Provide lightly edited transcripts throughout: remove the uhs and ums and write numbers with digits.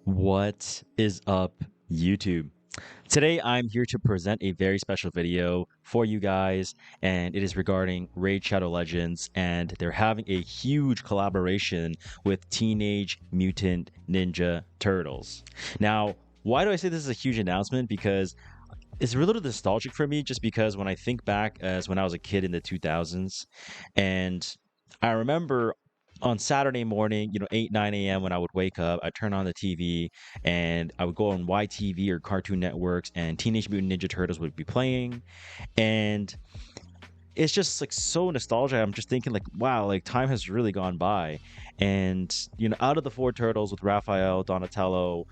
What is up, YouTube? Today, I'm here to present a very special video for you guys, and it is regarding Raid Shadow Legends, and they're having a huge collaboration with Teenage Mutant Ninja Turtles. Now, why do I say this is a huge announcement? Because it's a little nostalgic for me, just because when I think back as when I was a kid in the 2000s, and I remember on Saturday morning, 8, 9 a.m. when I would wake up, I'd turn on the TV and I would go on YTV or Cartoon Networks and Teenage Mutant Ninja Turtles would be playing. And it's just like so nostalgic. I'm just thinking like, wow, like time has really gone by. And out of the four turtles with Raphael, Donatello,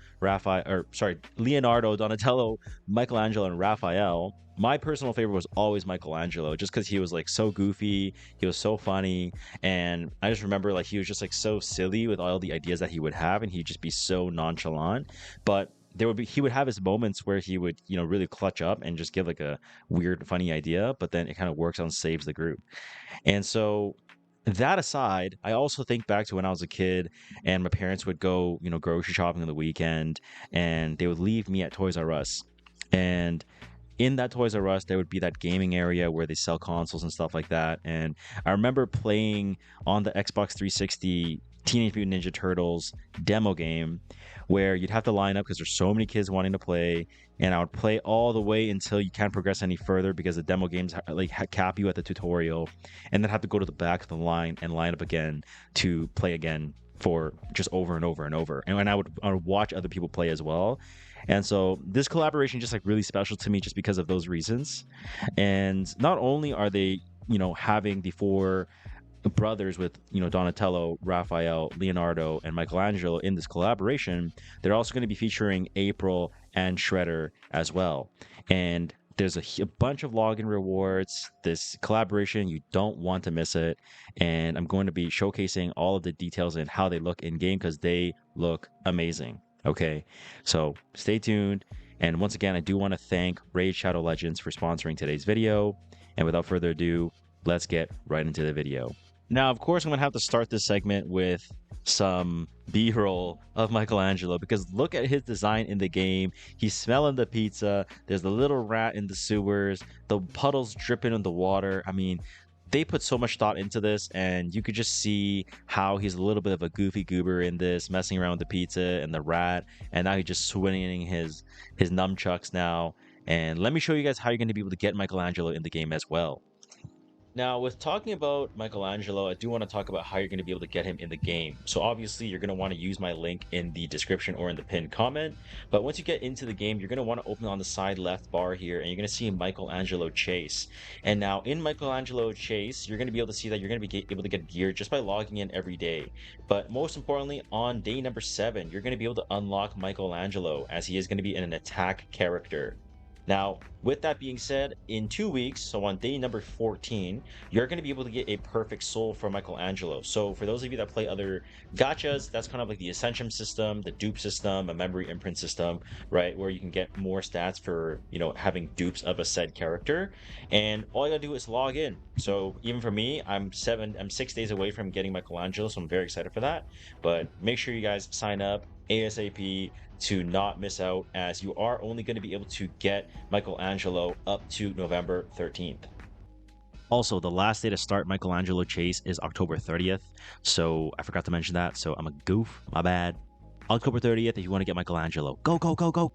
Leonardo, Donatello, Michelangelo, and Raphael, my personal favorite was always Michelangelo, just because he was like so goofy, he was so funny, and I just remember like he was just like so silly with all the ideas that he would have, and he'd just be so nonchalant. But he would have his moments where he would really clutch up and just give like a weird funny idea, but then it kind of works on saves the group. And so that aside, I also think back to when I was a kid and my parents would go grocery shopping on the weekend, and they would leave me at Toys R Us. And in that Toys R Us, there would be that gaming area where they sell consoles and stuff like that. And I remember playing on the Xbox 360 Teenage Mutant Ninja Turtles demo game where you'd have to line up because there's so many kids wanting to play. And I would play all the way until you can't progress any further because the demo games cap you at the tutorial, and then have to go to the back of the line and line up again to play again for just over and over and over. And when I would watch other people play as well. And so this collaboration just like really special to me just because of those reasons. And not only are they, having the four brothers with, Donatello, Raphael, Leonardo, and Michelangelo in this collaboration, they're also going to be featuring April and Shredder as well. And there's a bunch of login rewards. This collaboration, you don't want to miss it. And I'm going to be showcasing all of the details and how they look in game because they look amazing. Okay, so stay tuned. And once again, I do want to thank Raid Shadow Legends for sponsoring today's video. And without further ado, let's get right into the video. Now, of course, I'm going to have to start this segment with some B-roll of Michelangelo because look at his design in the game. He's smelling the pizza. There's the little rat in the sewers, the puddles dripping in the water. I mean, they put so much thought into this, and you could just see how he's a little bit of a goofy goober in this, messing around with the pizza and the rat, and now he's just swinging his nunchucks now. And let me show you guys how you're going to be able to get Michelangelo in the game as well. Now, with talking about Michelangelo, I do want to talk about how you're going to be able to get him in the game. So obviously, you're going to want to use my link in the description or in the pinned comment. But once you get into the game, you're going to want to open on the side left bar here, and you're going to see Michelangelo Chase. And now in Michelangelo Chase, you're going to be able to see that you're going to be able to get gear just by logging in every day. But most importantly, on day number 7, you're going to be able to unlock Michelangelo, as he is going to be an attack character. Now, with that being said, in 2 weeks, so on day number 14, you're going to be able to get a perfect soul for Michelangelo. So for those of you that play other gachas, that's kind of like the Ascension system, the dupe system, a memory imprint system, right? Where you can get more stats for, having dupes of a said character. And all you gotta do is log in. So even for me, I'm 6 days away from getting Michelangelo, so I'm very excited for that. But make sure you guys sign up ASAP to not miss out, as you are only going to be able to get Michelangelo up to November 13th. Also, the last day to start Michelangelo Chase is October 30th, so I forgot to mention that, so I'm a goof, my bad. October 30th, if you want to get Michelangelo, go, go, go, go!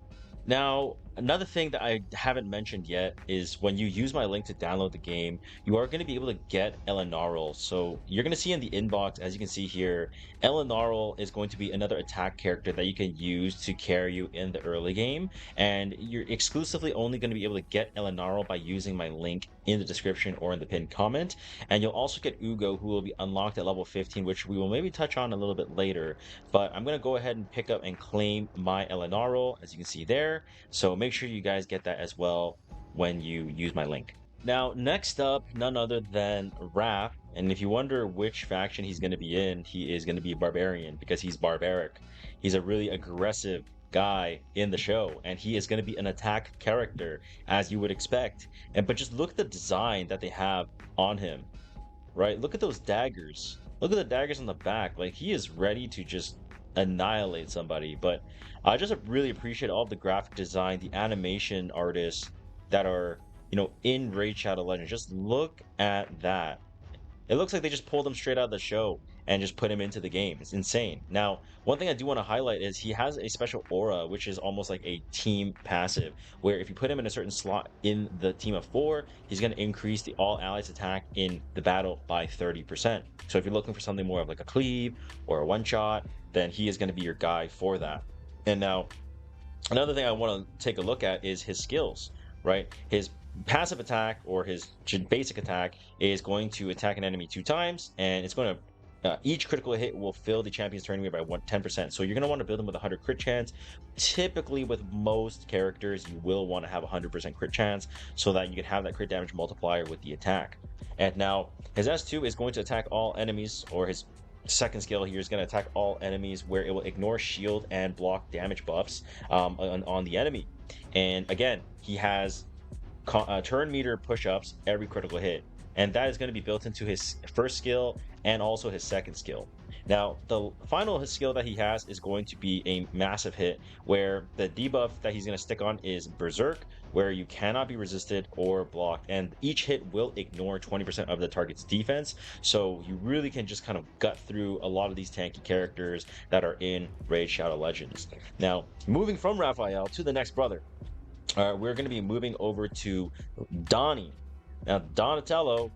Now, another thing that I haven't mentioned yet is when you use my link to download the game, you are going to be able to get Leonardo. So you're going to see in the inbox, as you can see here, Leonardo is going to be another attack character that you can use to carry you in the early game. And you're exclusively only going to be able to get Leonardo by using my link in the description or in the pinned comment. And you'll also get Ugo, who will be unlocked at level 15, which we will maybe touch on a little bit later. But I'm going to go ahead and pick up and claim my Leonardo, as you can see there. So make sure you guys get that as well when you use my link. Now, next up, none other than Raph. And if you wonder which faction he's going to be in, he is going to be Barbarian because he's barbaric. He's a really aggressive guy in the show, and he is going to be an attack character, as you would expect. But just look at the design that they have on him, right? Look at those daggers. Look at the daggers on the back. Like, he is ready to just annihilate somebody. But I just really appreciate all the graphic design, the animation artists that are, in Raid Shadow Legends. Just look at that. It looks like they just pulled him straight out of the show and just put him into the game. It's insane. Now, one thing I do want to highlight is he has a special aura, which is almost like a team passive, where if you put him in a certain slot in the team of four, he's going to increase the all allies attack in the battle by 30%. So if you're looking for something more of like a cleave or a one shot, then he is going to be your guy for that. And now, another thing I want to take a look at is his skills, right? His passive attack or his basic attack is going to attack an enemy 2 times, and it's going to each critical hit will fill the champion's turn rate by 10%. So you're going to want to build him with a 100 crit chance. Typically, with most characters, you will want to have a 100% crit chance so that you can have that crit damage multiplier with the attack. And now his S2 is going to attack all enemies, or his second skill here is going to attack all enemies where it will ignore shield and block damage buffs on the enemy. And again, he has turn meter push-ups every critical hit, and that is going to be built into his first skill and also his second skill. Now, the final skill that he has is going to be a massive hit, where the debuff that he's going to stick on is Berserk, where you cannot be resisted or blocked, and each hit will ignore 20% of the target's defense. So you really can just kind of gut through a lot of these tanky characters that are in Raid Shadow Legends. Now, moving from Raphael to the next brother, we're going to be moving over to Donnie. Now, Donatello,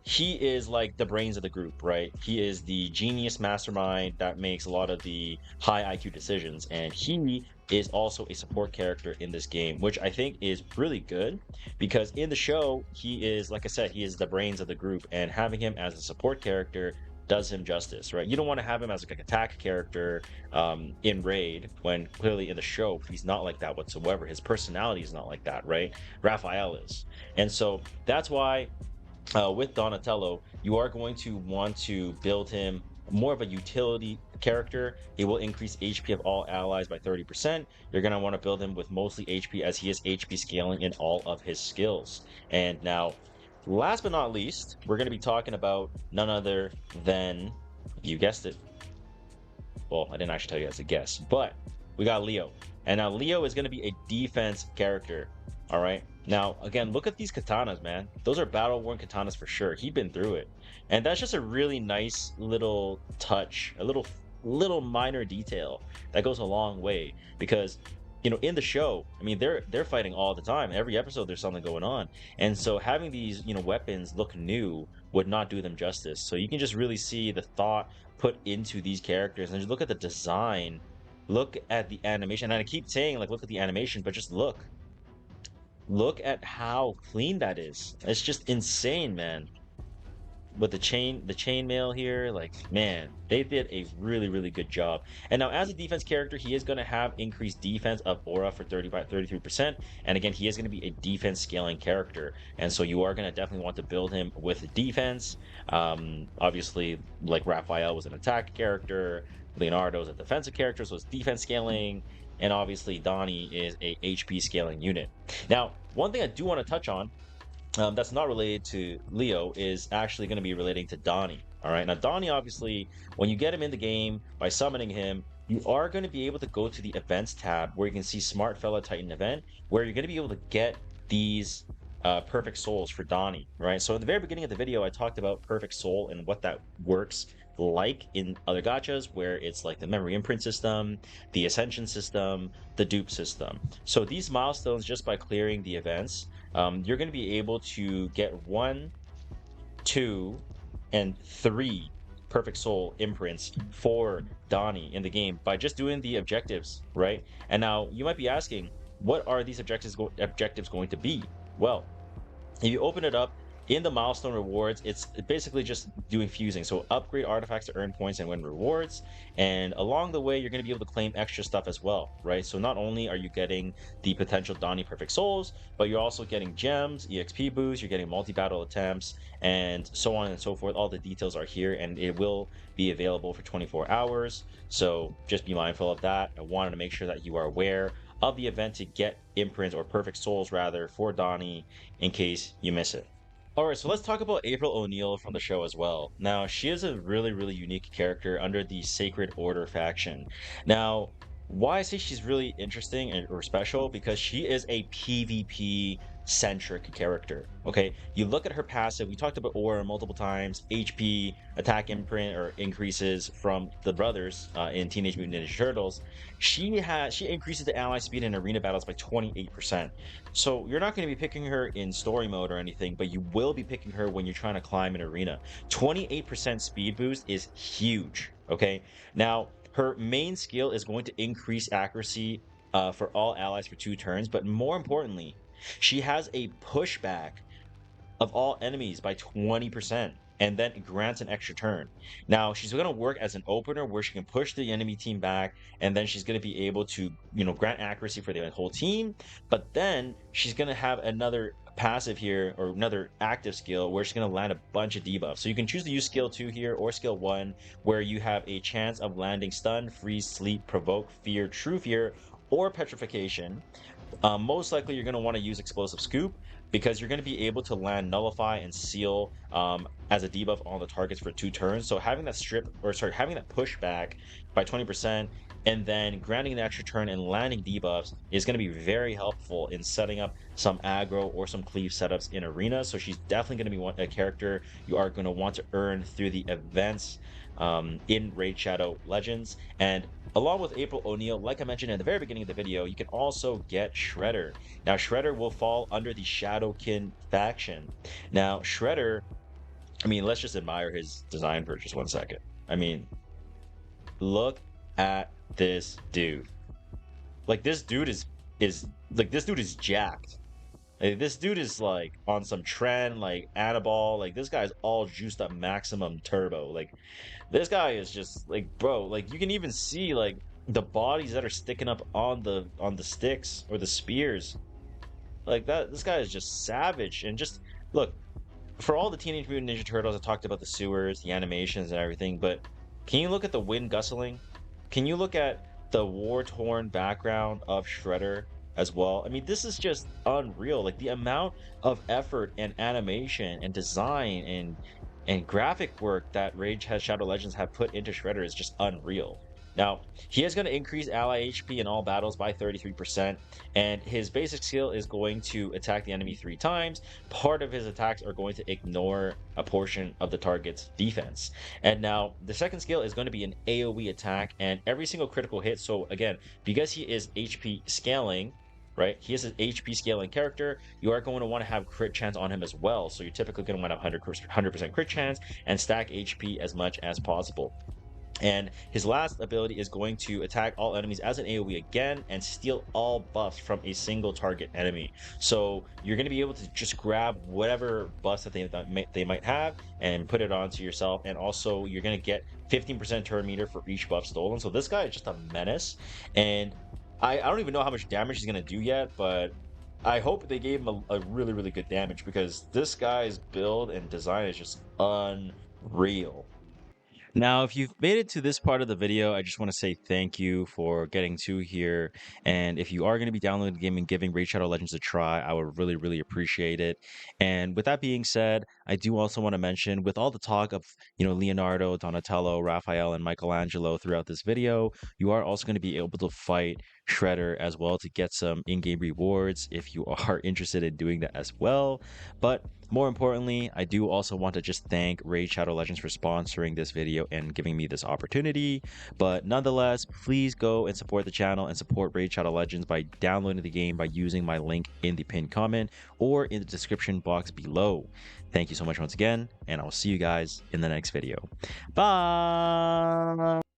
he is like the brains of the group, right? He is the genius mastermind that makes a lot of the high IQ decisions, and he is also a support character in this game, which I think is really good, because in the show, he is, like I said, he is the brains of the group, and having him as a support character does him justice, right? You don't want to have him as like an attack character in Raid, when clearly in the show he's not like that whatsoever. His personality is not like that, right? Raphael is. And so that's why with Donatello, you are going to want to build him more of a utility character. He will increase HP of all allies by 30%. You're going to want to build him with mostly HP, as he is HP scaling in all of his skills. And now, last but not least, we're going to be talking about none other than, you guessed it. Well, I didn't actually tell you as a guess, but we got Leo. And now Leo is going to be a defense character. All right. Now, again, look at these katanas, man. Those are battle-worn katanas for sure. He's been through it. And that's just a really nice little touch, a little minor detail that goes a long way, because in the show, I mean, they're fighting all the time. Every episode there's something going on. And so having these, weapons look new would not do them justice. So you can just really see the thought put into these characters, and just look at the design, look at the animation. And I keep saying, like, look at the animation, but just look at how clean that is. It's just insane, man. With the chainmail here, like, man, they did a really good job. And now, as a defense character, he is going to have increased defense of aura for 33%, and again, he is going to be a defense scaling character, and so you are going to definitely want to build him with defense. Obviously, like Raphael was an attack character, Leonardo is a defensive character, so it's defense scaling, and obviously Donnie is a HP scaling unit. Now, one thing I do want to touch on that's not related to Leo is actually going to be relating to Donnie. All right, now Donnie, obviously, when you get him in the game by summoning him, you are going to be able to go to the events tab where you can see Smart Fella Titan event, where you're going to be able to get these perfect souls for Donnie, right? So at the very beginning of the video, I talked about perfect soul and what that works like in other gachas, where it's like the memory imprint system, the ascension system, the dupe system. So these milestones, just by clearing the events, you're going to be able to get 1, 2, and 3 perfect soul imprints for Donnie in the game by just doing the objectives, right? And now you might be asking, what are these objectives going to be? Well, if you open it up in the milestone rewards, it's basically just doing fusing. So upgrade artifacts to earn points and win rewards. And along the way, you're going to be able to claim extra stuff as well, right? So not only are you getting the potential Donnie Perfect Souls, but you're also getting gems, EXP boosts, you're getting multi-battle attempts, and so on and so forth. All the details are here, and it will be available for 24 hours. So just be mindful of that. I wanted to make sure that you are aware of the event to get imprints, or perfect souls rather, for Donnie, in case you miss it. All right, so let's talk about April O'Neil from the show as well. Now, she is a really, really unique character under the Sacred Order faction. Now, why I say she's really interesting or special because she is a PvP centric character. Okay, you look at her passive. We talked about Aura multiple times. HP attack imprint or increases from the brothers in Teenage Mutant Ninja Turtles. She increases the ally speed in arena battles by 28%. So you're not going to be picking her in story mode or anything, but you will be picking her when you're trying to climb an arena. 28% speed boost is huge. Okay. Now, her main skill is going to increase accuracy for all allies for 2 turns, but more importantly, she has a pushback of all enemies by 20% and then grants an extra turn. Now, she's going to work as an opener where she can push the enemy team back and then she's going to be able to, grant accuracy for the whole team, but then she's going to have another passive here or another active skill where she's going to land a bunch of debuffs. So you can choose to use skill 2 here or skill 1 where you have a chance of landing stun, freeze, sleep, provoke, fear, true fear, or petrification. Most likely you're going to want to use explosive scoop because you're going to be able to land nullify and seal as a debuff on the targets for 2 turns. So having that having that pushback by 20% and then granting an extra turn and landing debuffs is going to be very helpful in setting up some aggro or some cleave setups in arena. So she's definitely going to be a character you are going to want to earn through the events in Raid Shadow Legends. And along with April O'Neil, like I mentioned in the very beginning of the video, you can also get Shredder. Now, Shredder will fall under the Shadowkin faction. Now, Shredder, I mean, let's just admire his design for just 1 second. I mean, look at this dude. Like, this dude is this dude is jacked. Like, this dude is like on some trend, like Annabelle. Like, this guy's all juiced up maximum turbo. Like, this guy is just like, bro, like you can even see like the bodies that are sticking up on the sticks or the spears. Like that, this guy is just savage. And just look, for all the Teenage Mutant Ninja Turtles, I talked about the sewers, the animations, and everything, but can you look at the wind gustling? Can you look at the war-torn background of Shredder as well? I mean, this is just unreal. Like the amount of effort and animation and design and graphic work that Rage has Shadow Legends have put into Shredder is just unreal. Now, he is going to increase ally HP in all battles by 33%, and his basic skill is going to attack the enemy 3 times. Part of his attacks are going to ignore a portion of the target's defense. And now, the second skill is going to be an AoE attack, and every single critical hit, so again, because he is HP scaling, right? He is an HP scaling character. You are going to want to have crit chance on him as well. So you're typically going to want to have 100% crit chance and stack HP as much as possible. And his last ability is going to attack all enemies as an AoE again and steal all buffs from a single target enemy. So you're going to be able to just grab whatever buffs that they might have and put it onto yourself. And also you're going to get 15% turn meter for each buff stolen. So this guy is just a menace. And I don't even know how much damage he's going to do yet, but I hope they gave him a really, really good damage because this guy's build and design is just unreal. Now, if you've made it to this part of the video, I just want to say thank you for getting to here. And if you are going to be downloading the game and giving Raid Shadow Legends a try, I would really, really appreciate it. And with that being said, I do also want to mention, with all the talk of, Leonardo, Donatello, Raphael, and Michelangelo throughout this video, you are also going to be able to fight Shredder as well to get some in-game rewards if you are interested in doing that as well. But more importantly, I do also want to just thank Raid Shadow Legends for sponsoring this video and giving me this opportunity. But nonetheless, please go and support the channel and support Raid Shadow Legends by downloading the game by using my link in the pinned comment or in the description box below. Thank you so much once again, and I'll see you guys in the next video. Bye!